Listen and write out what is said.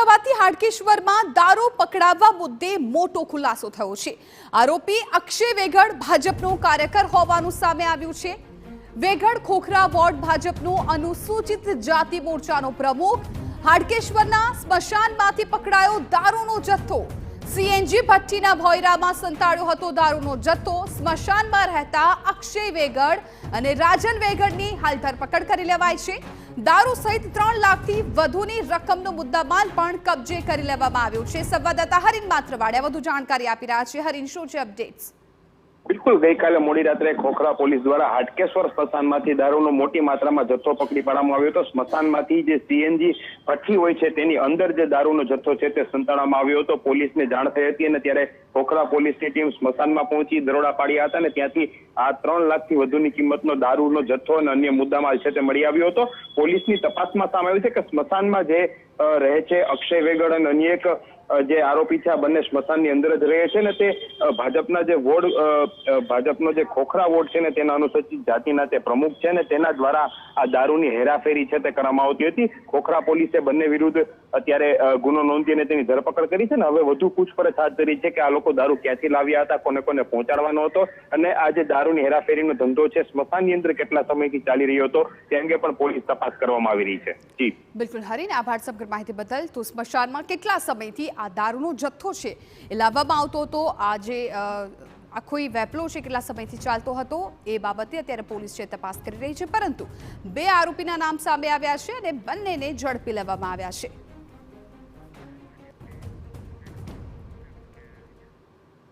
અમદાવાદથી હાડકેશ્વરમાં દારૂ પકડાવવા મુદ્દે મોટો ખુલાસો થયો છે। આરોપી અક્ષય વેગડ ભાજપનો કાર્યકર હોવાનું સામે આવ્યું છે। વેગડ ખોખરા વોર્ડ ભાજપનો અનુસૂચિત જાતિ મોરચાનો પ્રમુખ। હાડકેશ્વરના સ્મશાનમાંથી પકડાયો દારૂનો જથ્થો। સીએનજી ભઠ્ઠીના ભોયરામાં સંતાડ્યો હતો દારૂનો જથ્થો। સ્મશાનમાં રહેતા અક્ષય વેગડ અને રાજન વેગડની હાલ ધરપકડ કરી લેવાઈ છે। દારૂ સહિત 3 લાખથી વધુની રકમનો મુદ્દામાલ પણ કબજે કરી લેવામાં આવ્યો છે। સંવાદદાતા હરીન માત્રવાડિયા વધુ જાણકારી આપી રહ્યા છે। હરીન, શું છે અપડેટ્સ? બિલકુલ, ગઈકાલે મોડી રાત્રે ખોખરા પોલીસ દ્વારા હાડકેશ્વર સ્મશાનમાંથી દારૂનો મોટી માત્રામાં જથ્થો પકડી પાડવામાં આવ્યો હતો। સ્મશાનમાંથી જે સીએનજી ભઠ્ઠી હોય છે તેની અંદર જે દારૂનો જથ્થો છે તે સંતાડવામાં આવ્યો હતો। પોલીસને જાણ થઈ હતી અને ત્યારે ખોખરા પોલીસની ટીમ સ્મશાનમાં પહોંચી દરોડા પાડ્યા હતા અને ત્યાંથી આ 3 લાખથી વધુની કિંમતનો દારૂનો જથ્થો અને અન્ય મુદ્દામાલ છે તે મળી આવ્યો હતો। પોલીસની તપાસમાં સામે આવ્યું છે કે સ્મશાનમાં જે રહે છે અક્ષય વેગડ અને અન્ય એક જે આરોપી છે આ બંને સ્મશાનની અંદર જ રહે છે ને તે ભાજપના જે વોર્ડ ભાજપનો જે ખોખરા વોર્ડ છે ને તેના અનુસૂચિત જાતિના તે પ્રમુખ છે ને તેના દ્વારા આ દારૂની હેરાફેરી છે તે કરવામાં આવતી હતી। ખોખરા પોલીસે બંને વિરુદ્ધ અત્યારે ગુનો નોંધીને તેની ધરપકડ કરી છે ને હવે વધુ પૂછપરછ હાથ ધરી છે કે આ લોકો દારૂ ક્યાંથી લાવ્યા હતા, કોને કોને પહોંચાડવાનો હતો અને આ જે દારૂની હેરાફેરીનો ધંધો છે સ્મશાનની અંદર કેટલા સમયથી ચાલી રહ્યો હતો તે અંગે પણ પોલીસ તપાસ કરવામાં આવી રહી છે। જી બિલકુલ હરીન, આભાર સમગ્ર માહિતી બદલ। તો સ્મશાનમાં કેટલા સમયથી આ દારૂનો જથ્થો છે એ લાવવામાં આવતો હતો, આ જે આખો વેપલો છે કેટલા સમયથી ચાલતો હતો એ બાબતે અત્યારે પોલીસ છે તપાસ કરી રહી છે, પરંતુ 2 આરોપીના નામ સામે આવ્યા છે અને બંનેને ઝડપી લેવામાં આવ્યા છે।